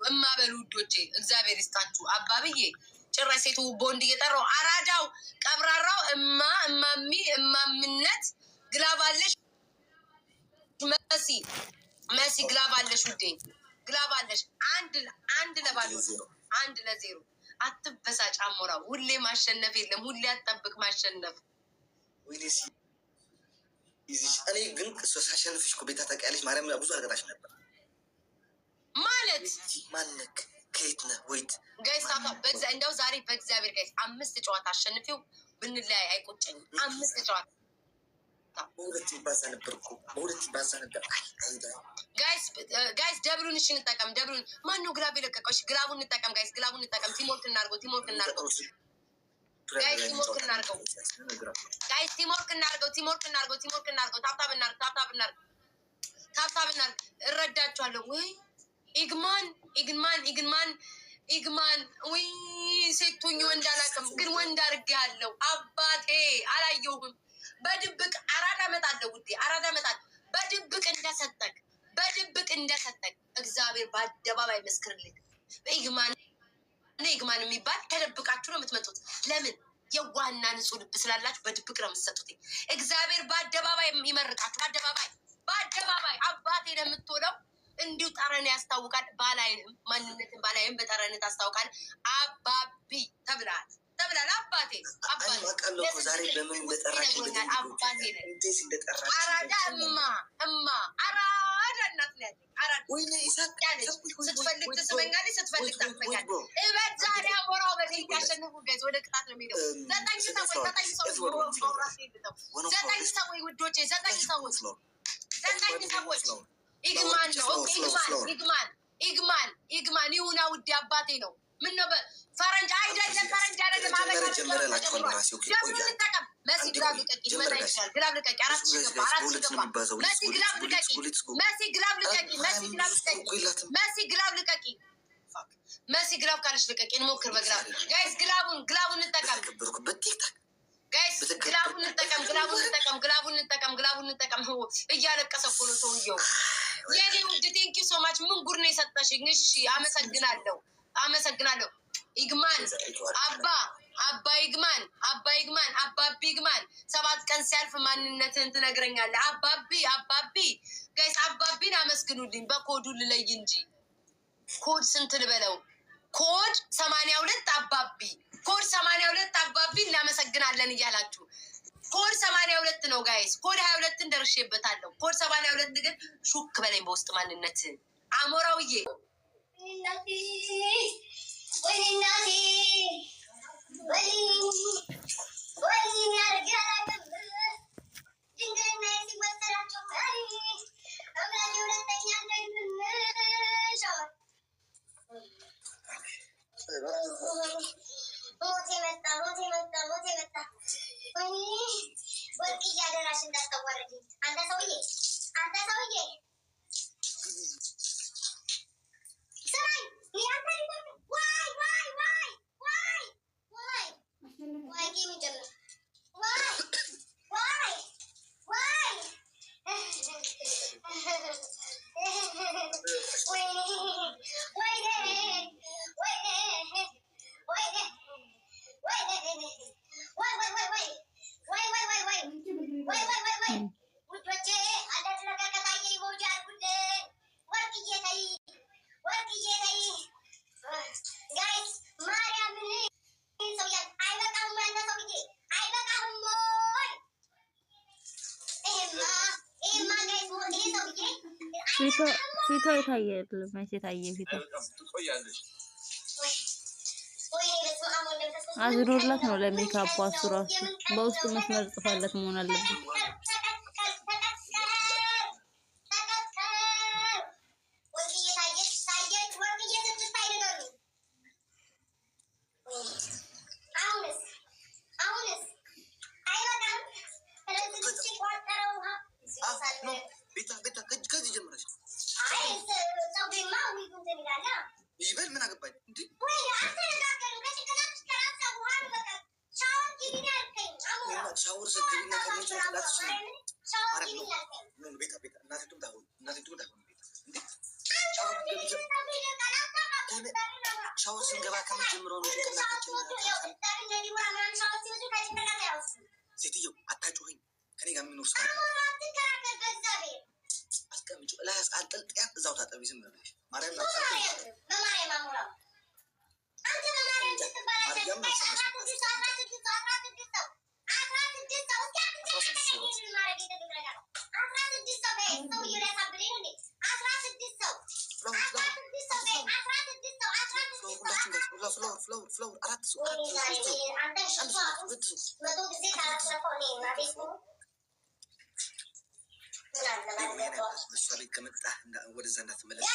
እማበሉ ውዶቼ እግዚአብሔር ይስጣችሁ። አባብዬ ጭራሽ ሴቱ ቦንድ እየጠራው አራዳው ቀብራራው እማሚ እማምነት ግላባለሽ መሲ ግላባለሽ ውዴ ግላባለሽ አንድ ለባዶ 1-0 አትበሳጭ አሞራ። ሁሌ ማሸነፍ የለም ሁሌ አትጠብቅ ማሸነፍ። እኔ ግን ክሶስ አሸንፍሽ እኮ ቤታ ታውቂያለሽ። ማርያም ብዙ አልቀጣሽ ነበር ማለት ማነክ ከየት ነህ ወይት ጋይስ ታፋ እንደው ዛሬ በእግዚአብሔር ጋይስ 5 ጨዋታ አሸንፊው ብንለያይ አይቆጨኝም። 5 ጨዋታ በሁለት ይባዛ ነበር እኮ በሁለት ይባዛ ነበር። ጋይስ ደብሉን እሺ እንጠቀም። ደብሉን ማነው ግላብ የለቀቀው? እሺ ግላቡን እንጠቀም ጋይስ ግላቡን እንጠቀም። ቲሞርክ እናድርገው ጋይስ ቲሞርክ እናድርገው ጋይስ ቲሞርክ እናድርገው። ታብታብ እናድርግ እረዳችኋለሁ ወይ ኢግማን ወይ ሴቶኝ ወንድ አላውቅም ግን ወንድ አድርጌያለሁ። አባቴ አላየሁም። በድብቅ አራዳ እመጣለሁ ውዴ አራዳ እመጣለሁ። በድብቅ እንደሰጠቅ እግዚአብሔር በአደባባይ መስክርልኝ። ኢግማን የሚባል ተደብቃችሁ ነው የምትመጡት። ለምን? የዋና ንጹህ ልብ ስላላችሁ በድብቅ ነው የምትሰጡት። እግዚአብሔር በአደባባይ ይመርቃችሁ። በአደባባይ አባቴ ነው የምትሆነው። እንዲሁ ጠረን ያስታውቃል። ባላይንም ማንነትን ባላይም በጠረን ታስታውቃል። አባቢ ተብላል አባቴ ዛሬ በምን እንደጠራሽ አባቴ አራዳ አራዳ እናት ነው ያለኝ። ስትፈልግ ትስመኛለች፣ ስትፈልግ ታቅፈኛለች። እበት ዛሬ አሞራው በደንብ ያሸንፉ ጋይዝ ወደ ቅጣት ነው የሚሄደው። 9 ሰዎች ውዶቼ 9 ሰዎች ኢግማን ይሁና ውዴ አባቴ ነው። ምን ነው ፈረንጅ አይደለም መሲ ግላብ ልቀቂ ግላብ ልቀቂ። አራት ገባ መሲ ግላብ ካለች ልቀቂ። እንሞክር በግላብ ጋይስ ግላቡን እንጠቀም ጋይስ ግላቡን እንጠቀም። እያለቀሰ እኮ ነው ሰውየው። የኔ ውድ ቴንኪ ሶ ማች ምን ጉድ ነው የሰጠሽኝ። እሺ አመሰግናለሁ። ኢግማን አባቢ ኢግማን 7 ቀን ሲያልፍ ማንነትህን ትነግረኛለህ። አባቢ ጋይስ አባቢን አመስግኑልኝ። በኮዱ ልለይ እንጂ ኮድ ስንት ልበለው? ኮድ 82 አባቢ እናመሰግናለን እያላችሁ ኮድ 82 ነው ጋይስ። ኮድ 22ን ደርሼበታለሁ። ኮድ 82 ግን ሹክ በላይ በውስጥ ማንነት አሞራውዬ ፊቷ የታየ መቼ ታየ? ፊቷ አዝሮላት ነው ለሜካፑ። እሱ ራሱ በውስጡ መስመር ጽፋለት መሆን አለበት። ይበል ምን አገባኝ እንዴ? ሻወር ሰግቢና ከሚጫወት ቤታ እናቴ ሻወር ስንገባ ከመጀመሪያው ነው ሴትዮ አታጩኸኝ። ከኔ ጋር የሚኖር ሰው አስቀምጪ ላይ አንጠልጥያት እዛው ታጠቢ። ዝም ብለሽ ማርያም ፍላወር አራት ሰው እሷ ቤት ከመጣህ ወደዛ እንዳትመለስ።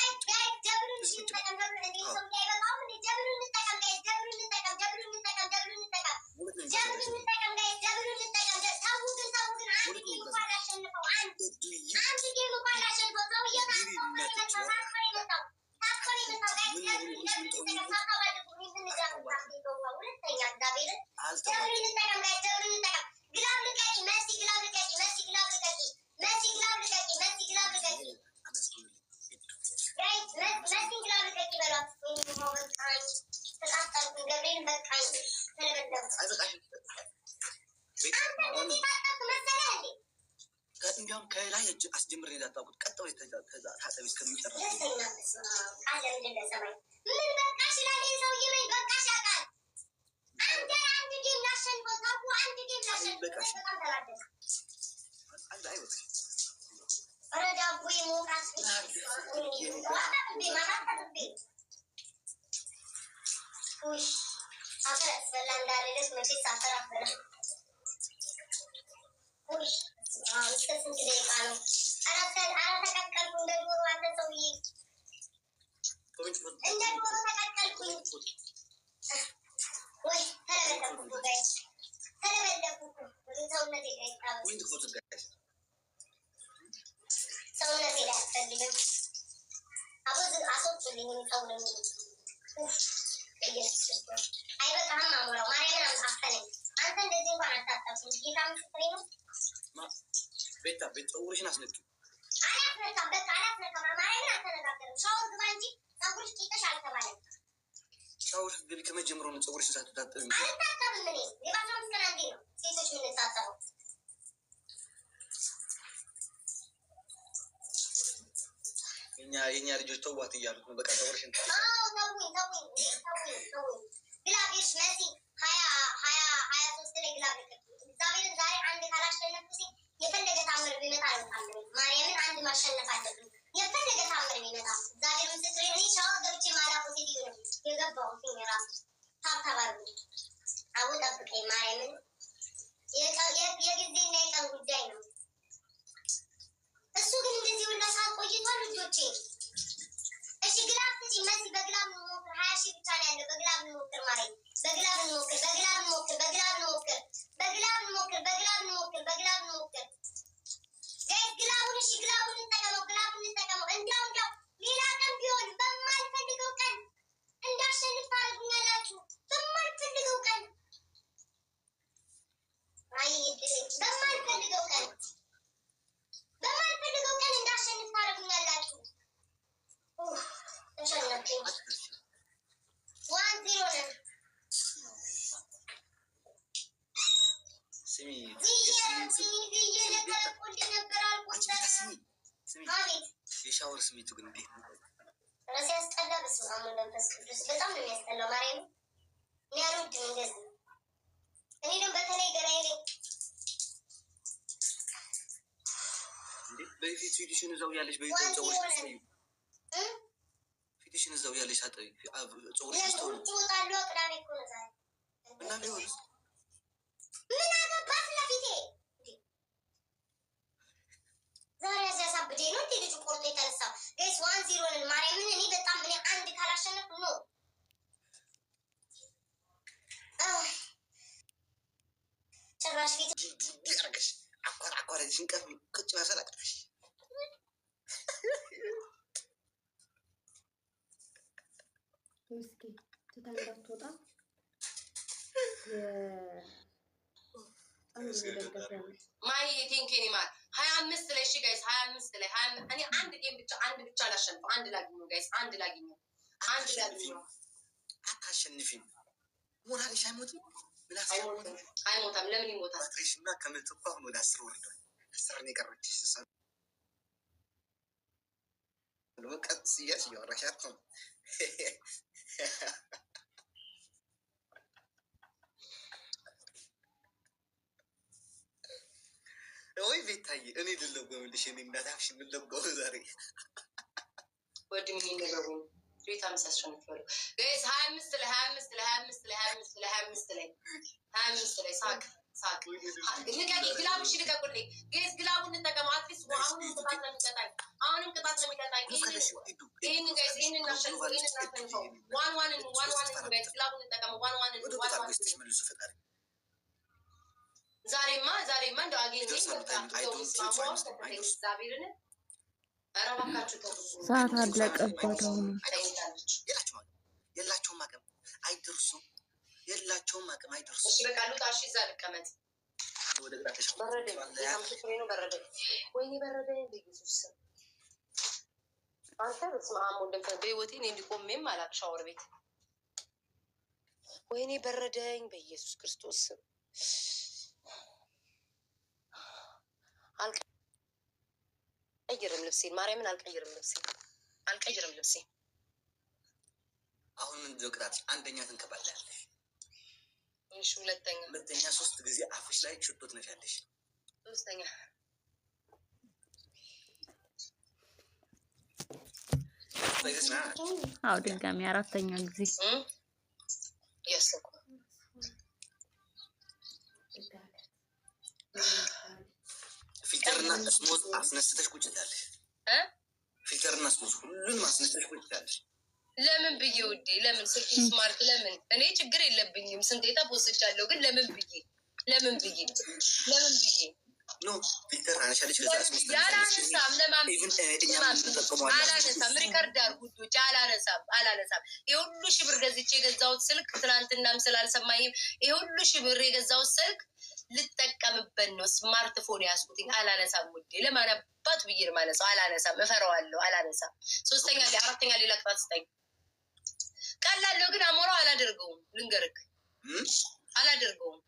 እንዲያውም ከላይ አስጀምሬ እንዳታውቁት ቀጥ ብለሽ ታጠቢ እስከሚጨርስ ቤታ ቤት ፀጉርሽን አስነቂ። ሻወር ስትገቢ ከመጀመሪያው ነው ፀጉርሽን ሳትታጠቢ የኛ ልጆች ተዋት እያሉት ነው። በቃ ፀጉርሽን የፈለገ ታምር ቢመጣ ማርያምን አንድ ማሸነፍ አለብኝ። የፈለገ ታምር ቢመጣ ዛሬ ምስክሬ እኔ ሻወር ገብቼ ማላውቀው ሴትዮ ነው የገባሁት። ራሱ ታብታባር አሁን ጠብቀኝ ማርያምን የጊዜና የቀን ጉዳይ ነው። እሱ ግን እንደዚህ ሁላ ሰዓት ቆይቷል። ልጆቼ እሺ ግላብ ስጪ መሲ፣ በግላብ እንሞክር። 20 ሺህ ብቻ ነው ያለው። በግላብ እንሞክር ማለት በግላብ እንሞክር፣ በግላብ እንሞክር፣ በግላብ እንሞክር፣ በግላብ እንሞክር፣ በግላብ እንሞክር፣ በግላብ እንሞክር። ጋይስ ግላቡን እሺ፣ ግላቡን እንጠቀመው፣ ግላቡን እንጠቀመው። እንዲያው ሌላ ቀን ቢሆን በማልፈልገው ቀን እንዳሸንፍ ታደርጉኛላችሁ። በማልፈልገው ቀን አይ በማልፈልገው ቀን እንዳሸንፍ ታደርጉኛላችሁ። ተሸነፍኩኝ። 1-0 ነን። የሻወር ስሜቱ ግን እንዴት ነው? ሲያስጠላ በስመ አብ ወመንፈስ ቅዱስ በጣም ነው የሚያስጠላው። ማርያም እኔ አልወድም እንደዚህ። እኔ ደግሞ በተለይ ገናዬ ላይ በፊት ፊትሽን እዛው ያለሽ ፊትሽን እዛው ያለሽ አጠቢ ፀጉርሽ ስተሆነ ትወጣለሁ። ቅዳሜ እኮ ነው ዛሬ እና ሊሆንስ ምን አገባት ለፊቴ ዛሬ ሲያሳብደኝ ነው እንዴ ልጁ ቆርጦ የተነሳው። ጋይስ 1-0 ነን። ማርያምን እኔ በጣም እኔ አንድ ካላሸነፍኩ ነው ጭራሽ ፊት ያርገሽ አቋራጭ ሽንቀፍ ቁጭ ያሰላቅሽ እስኪ ትታ እንዳትወጣ ማይ ቲንኪኒ ማለት 25 ላይ እሺ ጋይስ 25 ላይ 25 እኔ አንድ ጌም ብቻ አላሸንፈው። አንድ ላግኘው ጋይስ፣ አንድ ላግኘው። አታሸንፊም። ሞራልሽ አይሞትም። አይሞታም። ለምን ይሞታል? ባትሪሽና ከምትኳ አሁን ወደ 10 ወርዷል። 10 ነው የቀረችሽ። ቀስ እያልሽ እያወራሻት ነው። ወይ ቤታዬ እኔ ልለጎምልሽ እኔ እናታፍሽ ልለጎም ዛሬ ወድም የሚነገሩ ቤት 5 አሸንፊያለሁ ጋይስ 25 ላይ 25 ላይ 25 ላይ 25 ላይ 25 ላይ 25 ላይ ሳቅ ልቀቂ ግላብሽ ልቀቁልኝ ጋይስ ግላቡን እንጠቀመው አትሊስት አሁንም ቅጣት ነው የሚቀጣኝ ይህንን ጋይስ ይህንን እናሸንፈው ዋን ጋይስ ግላቡን እንጠቀመው ዋን ዛሬማ እንደው አገኘኝ እግዚአብሔርን ሰዓት አለቀባት። አሁን የላቸውም አቅም አይደርሱም። እሺ በቃ ሉጣ። እሺ እዛ ልቀመጥ። በረደኝ። ወይኔ በረደኝ በኢየሱስ ስም። አንተ በስመ አብ ወወልድ ወመንፈስ ቅዱስ በህይወቴ እኔ እንዲቆሜም አላውቅም ሻወር ቤት። ወይኔ በረደኝ በኢየሱስ ክርስቶስ ስም። አልቀይርም ልብሴን፣ ማርያምን አልቀይርም ልብሴን። አሁን ምንድን ነው ቅጣትሽ? አንደኛ ትንከባለያለሽ። እሺ ሁለተኛ 3 ጊዜ አፍሽ ላይ ሽቶ ትነሻለሽ። ሶስተኛ አዎ ድጋሚ 4ኛ ጊዜ ያሰኩ ፊልተርና ስሙዝ አስነስተሽ ቁጭ ትያለሽ። ፊልተርና ስሙዝ ሁሉንም አስነስተሽ ቁጭ ትያለሽ። ለምን ብዬ ውዴ? ለምን ስልክ ስማርት? ለምን እኔ ችግር የለብኝም። ስንቴ ተፖስቻለሁ። ግን ለምን ብዬ ኖ ፊልተር አነሻለች። አላነሳም። አላነሳም። ሪከርድ አድርጉ ውዶች። አላነሳም። የሁሉ ሺህ ብር ገዝቼ የገዛሁት ስልክ ትናንትናም ስላልሰማኝም የሁሉ ሺህ ብር የገዛሁት ስልክ ልጠቀምበት ነው። ስማርትፎን ያስኩትኝ። አላነሳም ውዴ። ለማን አባቱ ብዬ ነው የማነሳው? አላነሳም። እፈራዋለሁ። አላነሳም። 4ኛ ሌላ ቅጣት ስጠኝ። ቀላለሁ ግን አሞራው አላደርገውም። ልንገርክ አላደርገውም።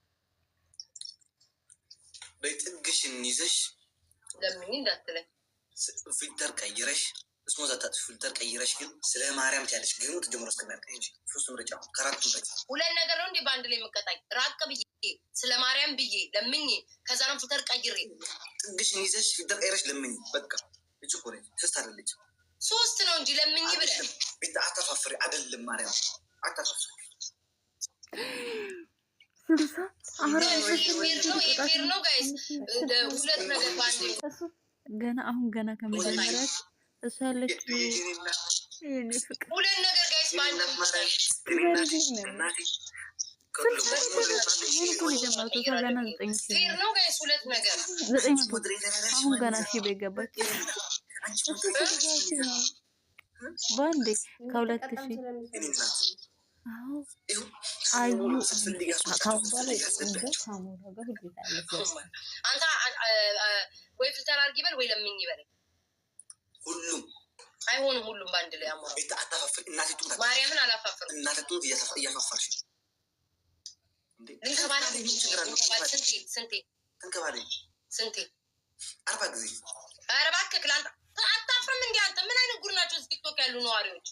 በጥግሽን ይዘሽ ለምን እንዳትለኝ ፊልተር ቀይረሽ ስሞዛታት ፊልተር ቀይረሽ ግን ስለ ማርያም ትያለሽ። ግን ጀምሮ እስከሚያልቅ እንጂ 3 ምርጫ ከ4 ምርጫ 2 ነገር ነው እንዴ በአንድ ላይ የምቀጣኝ? ራቅ ብዬ ስለ ማርያም ብዬ ለምኝ ከዛ ነው ፊልተር ቀይሬ ጥግሽን ይዘሽ ፊልተር ቀይረሽ ለምኝ። በቃ እቺ ኮሬ ተስታ አይደለች 3 ነው እንጂ ለምኝ ብለህ ቤት አታፋፍሪ። አይደለም ማርያም አታፋፍሪ። የፌር ነው ጋይስ። 2 ነገር በአንድ ላይ ገና ከመጀመሪያት እሷ ያለች 2 ነገር ጋይስ በአንድ ላይ ፌር ነው ጋይስ። 2 ነገር አሁን ገና ሺህ ቤት ገባች። በአንዴ ከ2000 አዩ ካሁን በኋላ አንተ ወይ ፊልተር አድርጊ በል ወይ ለምኝ ይበል። ሁሉም አይሆንም። ሁሉም በአንድ ላይ አሞራ ቤት አታፋፍሪ። እናቴ ጡት ማርያምን አላፋፍርም። እናቴ ጡት እያፋፋርሽ ልንከባለ ስንቴ 40 ጊዜ። ኧረ እባክህ ለአንተ አታፍርም? እንዲ አንተ ምን አይነት ጉድ ናቸው ቲክቶክ ያሉ ነዋሪዎች?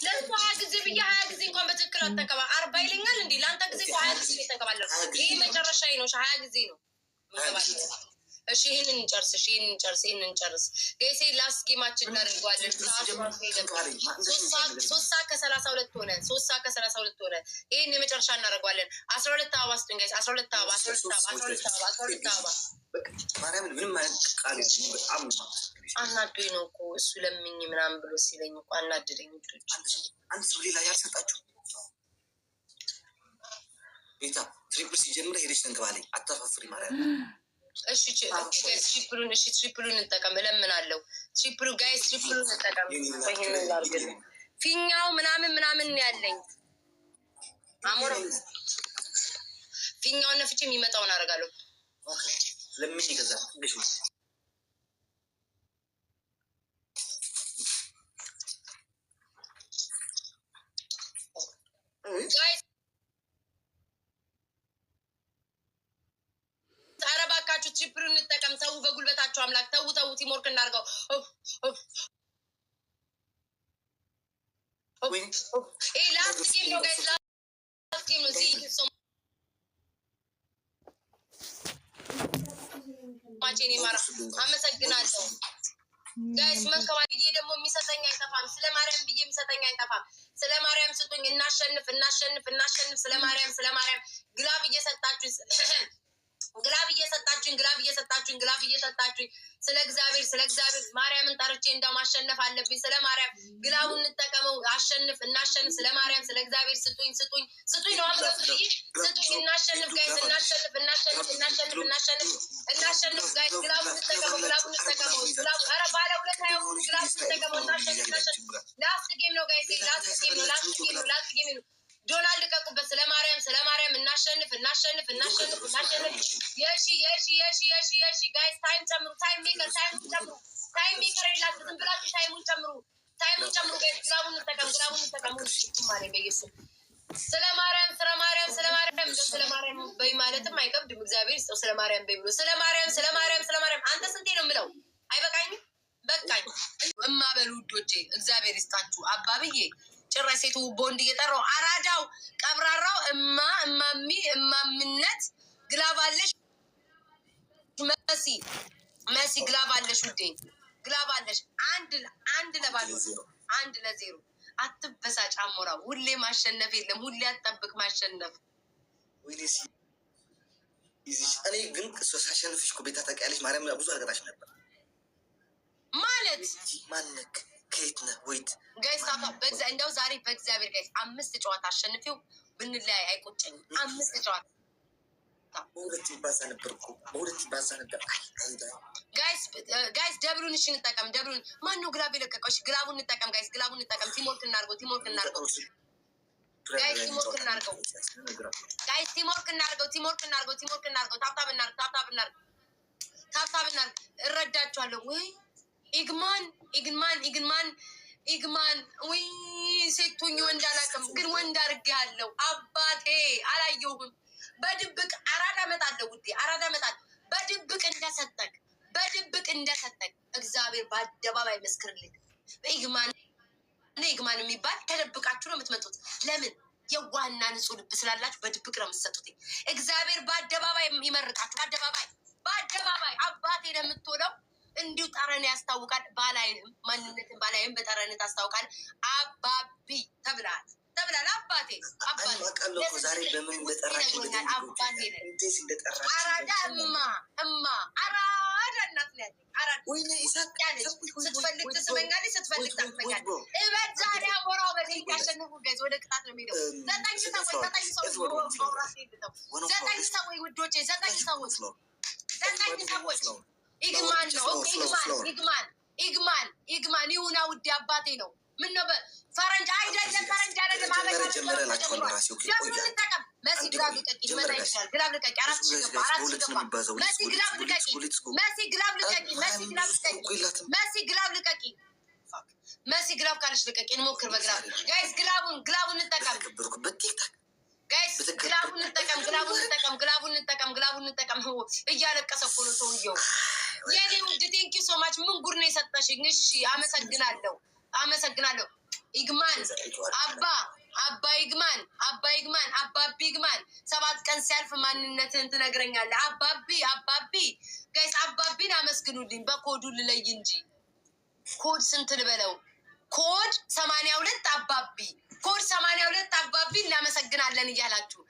ለእሱ 20 ጊዜ ብዬ 20 ጊዜ እንኳን በትክክል አትንከባ 40 ይለኛል እንዲ ለአንተ ጊዜ 20 ጊዜ ተንከባለሁ። ይህ መጨረሻ ነው። 20 ጊዜ ነው። እሺ ይህንን እንጨርስ። ገይሴ ላስት ጌማችን እናደርገዋለን። 3 ሰዓት ከ32 ሆነ። 3 ሰዓት ከ32 ሆነ። ይህን የመጨረሻ እናደርገዋለን። 12 አበባ ስጡኝ ጋይስ። 12 አበባ አናዶኝ ነው እኮ እሱ ለምኝ ምናምን ብሎ ሲለኝ እኮ አናደደኝ። አንድ ሰው ሌላ ያልሰጣችሁ ቤታ ትሪፕል ሲጀምር ሄደች ተንከባለኝ። አታፋፍሪ ማለት ነው። እሺ ትሪፕሉን እንጠቀም። እለምናለሁ። ትሪፕሉን እንጠቀም። ፊኛው ምናምን ያለኝ አሞራ ፊኛውን ነፍቼ የሚመጣውን አደርጋለሁ። ለምን ይገዛል? ላስት ጌም ነው ጋይስ፣ ላስት ጌም ነው። ማቼኔ ማራ አመሰግናለሁ ጋይስ። መንከባል ብዬ ደግሞ የሚሰጠኝ አይጠፋም። ስለ ማርያም ብዬ የሚሰጠኝ አይጠፋም። ስለ ማርያም ስጡኝ። እናሸንፍ፣ እናሸንፍ፣ እናሸንፍ። ስለ ማርያም፣ ስለ ማርያም ግላብ እየሰጣችሁ ግላብ እየሰጣችሁኝ ግላብ እየሰጣችሁኝ ግላብ እየሰጣችሁኝ ስለ እግዚአብሔር ማርያምን ጠርቼ እንዳው ማሸነፍ አለብኝ። ስለ ማርያም ግላቡን እንጠቀመው። አሸንፍ፣ እናሸንፍ። ስለ ማርያም ስለ እግዚአብሔር ስጡኝ ነው አብረው ስጡኝ። እናሸንፍ ጋይስ፣ እናሸንፍ፣ እናሸንፍ፣ እናሸንፍ፣ እናሸንፍ፣ እናሸንፍ ጋይስ። ግላቡን እንጠቀመው፣ ግላቡን እንጠቀመው። ግላቡ ኧረ ባለ ሁለት ግላቡን እንጠቀመው። እናሸንፍ፣ እናሸንፍ። ላስት ጌም ነው ጋይስ፣ ላስት ጌም ነው፣ ላስት ጌም ነው፣ ላስት ጌም ነው። ዶላር ልቀቁበት። ስለ ማርያም እናሸንፍ፣ እናሸንፍ፣ እናሸንፍ፣ እናሸንፍ። የሺ ጋይስ ታይም ጨምሩ፣ ታይም ሜከር የላችሁ ዝም ብላችሁ ታይሙን ጨምሩ ጋይስ። ግላቡን እንጠቀም ማለት በኢየሱስ ስለ ማርያም ስለ ማርያም በይ ማለትም አይከብድም። እግዚአብሔር ይስጠው። ስለ ማርያም በይ ብሎ ስለ ማርያም አንተ ስንቴ ነው የምለው? አይበቃኝም? በቃኝ። እማበሉ ውዶቼ እግዚአብሔር ይስጣችሁ። አባብዬ ጭራሽ ሴቱ ቦንድ እየጠራው አራዳው ቀብራራው እማምነት ግላባለሽ መሲ ግላባለሽ ውዴ ግላባለሽ። አንድ ለባዶ 1-0 አትበሳጭ አሞራ። ሁሌ ማሸነፍ የለም። ሁሌ አትጠብቅ ማሸነፍ። እኔ ግን ሳሸንፍሽ እኮ ቤታ ታውቂያለሽ። ማርያም ብዙ አልቀጣሽ ነበር ማለት ማነክ ከየት ነህ ወይት ጋይስ እንደው ዛሬ በእግዚአብሔር ጋይስ 5 ጨዋታ አሸንፊው ብንለያይ አይቆጨኝም። 5 ጨዋታ በሁለት ይባዛ ነበር እኮ በሁለት ይባዛ ነበር። ጋይስ ደብሉን እሺ እንጠቀም። ደብሉን ማነው ግላብ የለቀቀው? እሺ ግላቡን እንጠቀም ጋይስ፣ ግላቡን እንጠቀም። ቲምወርክ እናድርገው ጋይስ፣ ቲምወርክ እናድርገው። ታብታብ እናድርገው። እረዳችኋለሁ ወይ ኢግማን ወይ ሴቶኝ ወንድ አላውቅም፣ ግን ወንድ አድርጌያለሁ። አባቴ አላየሁም። በድብቅ አራዳ እመጣለሁ ውዴ፣ አራዳ እመጣለሁ። በድብቅ እንደሰጠቅ እግዚአብሔር በአደባባይ መስክርልኝ። ኢግማን የሚባል ተደብቃችሁ ነው የምትመጡት። ለምን? የዋህና ንጹህ ልብ ስላላችሁ በድብቅ ነው የምትሰጡት። እግዚአብሔር በአደባባይ ይመርቃችሁ። በአደባባይ አባቴ ነው የምትሆነው። እንዲሁ ጠረን ያስታውቃል። ባላይንም ማንነትን ባላይም በጠረን ታስታውቃል። አባቢ ተብላል አባቴ ዛሬ በምን እንደጠራሽ አባቴ አራዳ አራዳ እናት ነው ያለኝ። ስትፈልግ ትስመኛለች፣ ስትፈልግ ታቅፈኛለች። እበት ዛሬ አሞራው በደይ ያሸንፉ ጋይዝ ወደ ቅጣት ነው የሚሄደው። 9 ሰዎች ውዶቼ፣ 9 ሰዎች ኢግማን ይሁና ውዴ አባቴ ነው። ምን ነው ፈረንጅ አይደለም። ደብሉን እንጠቀም። መሲ ግላብ ልቀቂ፣ ይመጣ ይችላል። ግላብ ልቀቂ። 4 ሺህ ገባ። መሲ ግላብ ልቀቂ። መሲ ግላብ ካለች ልቀቂ። እንሞክር በግላብ ጋይስ። ግላቡን እንጠቀም ጋይስ። ግላቡን እንጠቀም። እያለቀሰ እኮ ነው ሰውየው። የኔ ውድ ቴንኪ ሶ ማች። ምን ጉድ ነው የሰጠሽኝ? እሺ አመሰግናለሁ። ኢግማን አባቢ ኢግማን 7 ቀን ሲያልፍ ማንነትን ትነግረኛለህ። አባቢ ጋይስ፣ አባቢን አመስግኑልኝ። በኮዱ ልለይ እንጂ ኮድ ስንት ልበለው? ኮድ 82 አባቢ እናመሰግናለን እያላችሁ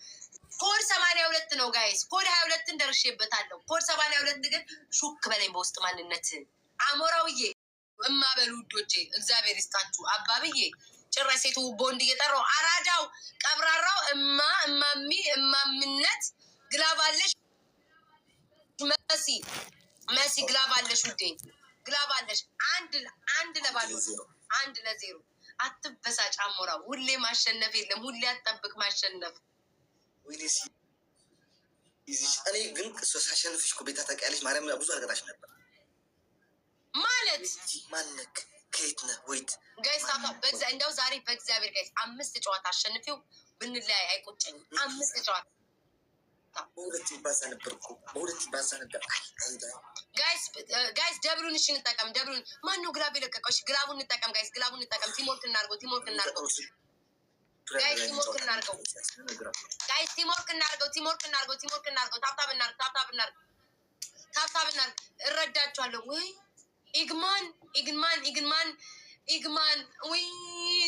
ኮድ 82 ነው ጋይስ። ኮድ 22ን ደርሼበታለሁ። ኮድ 82 ግን ሹክ በላይ በውስጥ ማንነት አሞራውዬ እማበሉ ውዶቼ እግዚአብሔር ይስጣችሁ። አባብዬ ጭራሽ ሴቱ ቦንድ እየጠራው አራዳው ቀብራራው እማምነት ግላባለሽ መሲ ግላባለሽ ውዴ ግላባለሽ። 1-0 አትበሳጭ አሞራው። ሁሌ ማሸነፍ የለም። ሁሌ አትጠብቅ ማሸነፍ። እኔ ግን ሳሸንፍሽ እኮ ቤታ ታውቂያለሽ። ማርያም ብዙ አልቀጣሽ ነበር ማለት ማነክ ከየት ነህ ወይት ጋይስ። እንደው ዛሬ በእግዚአብሔር ጋይስ 5 ጨዋታ አሸንፊው ብንለያይ አይቆጨኝም። 5 ጨዋታ ሀብታ በሁለት ይባዛ ነበር እኮ በሁለት ይባዛ ነበር። ጋይስ ደብሉን እሺ እንጠቀም። ደብሉን ማነው ግላብ የለቀቀው? እሺ ግላቡን እንጠቀም ጋይስ፣ ግላቡን እንጠቀም። ቲሞርክ እናድርገው፣ ቲሞርክ እናድርገው ጋይስ፣ ቲሞርክ እናድርገው ጋይስ፣ ቲሞርክ እናድርገው፣ ቲሞርክ እናድርገው፣ ቲሞርክ እናድርገው። ታብታብ እናድርግ፣ ታብታብ እናድርግ፣ ታብታብ እናድርግ። እረዳችኋለሁ ወይ ኢግማን ኢግማን ኢግማን ኢግማን ወይ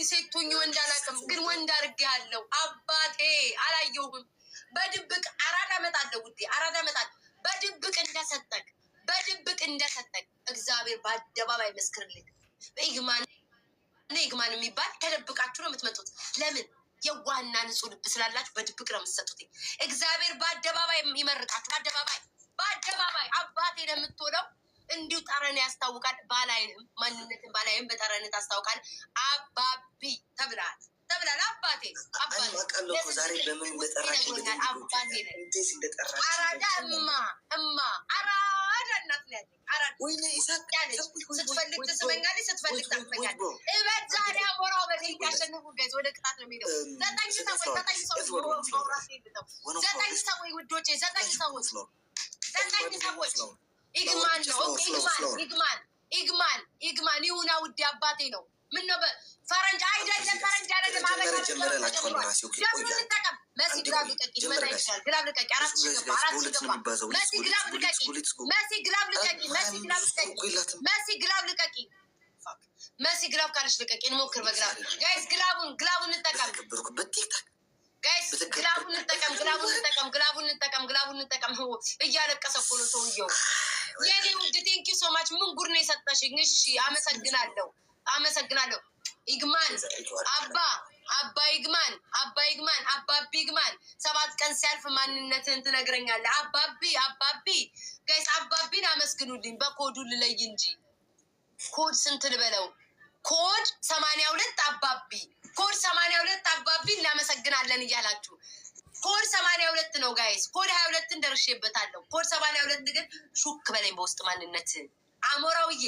ሴቱኝ ወንድ አላውቅም፣ ግን ወንድ አድርጌያለሁ። አባቴ አላየሁም። በድብቅ አራዳ እመጣለሁ ውዴ፣ አራዳ እመጣለሁ። በድብቅ እንደሰጠቅ በድብቅ እንደሰጠቅ እግዚአብሔር በአደባባይ መስክርልኝ። በኢግማን ኢግማን የሚባል ተደብቃችሁ ነው የምትመጡት። ለምን? የዋና ንጹህ ልብ ስላላችሁ በድብቅ ነው የምትሰጡት። እግዚአብሔር በአደባባይ ይመርቃችሁ። በአደባባይ በአደባባይ አባቴ ነው የምትውለው። እንዲሁ ጠረን ያስታውቃል። ባላይንም ማንነትን ባላይም በጠረን ታስታውቃል። አባቢ ተብላል ተብላል። አባቴ ዛሬ በምን እንደጠራሽ አባቴ አራዳ እማ አራዳ እናት ነው ያለኝ። አራዳ ስትፈልግ ትስመኛለች፣ ስትፈልግ ታስመኛለች። እበት ዛሬ አሞራው በደይ ያሸነፉ ጋይዝ ወደ ቅጣት ነው የሚሄደው። ዘጠኝ ሰዎች ውዶቼ፣ ዘጠኝ ሰዎች ኢግማን ነው። ኢግማን ይሁና ውዴ፣ አባቴ ነው። ምን ነው ፈረንጅ አይደለም፣ ፈረንጅ አይደለም። ደብሉን እንጠቀም። መሲ ግላብ ልቀቂ፣ ይመጣ ይችላል። ግላብ ልቀቂ፣ አራት ሺህ ገባ፣ አራት ሺህ ገባ። መሲ ግላብ ልቀቂ፣ መሲ ግላብ ልቀቂ፣ መሲ ግላብ ልቀቂ፣ መሲ ግላብ ልቀቂ፣ መሲ ግላብ ካለች ልቀቂ። እንሞክር በግላብ ጋይስ። ግላቡን እንጠቀም ጋይስ፣ ግላቡን እንጠቀም፣ ግላቡን እንጠቀም፣ ግላቡን እንጠቀም፣ ግላቡን እንጠቀም። እያለቀሰ እኮ ነው ሰውየው። የኔ ውድ ቴንኪ ሶ ማች። ምን ጉድ ነው የሰጠሽኝ? እሺ አመሰግናለሁ፣ አመሰግናለሁ። ኢግማን አባ ኢግማን አባቢ ኢግማን 7 ቀን ሲያልፍ ማንነትህን ትነግረኛለህ። አባቢ ጋይስ፣ አባቢን አመስግኑልኝ። በኮዱ ልለይ እንጂ ኮድ ስንት ልበለው? ኮድ 82 አባቢ፣ ኮድ 82 አባቢ እናመሰግናለን እያላችሁ ኮድ 82 ነው ጋይስ። ኮድ 22ን ደርሼበታለሁ። ኮድ 82 ግን ሹክ በላይ በውስጥ ማንነት አሞራውዬ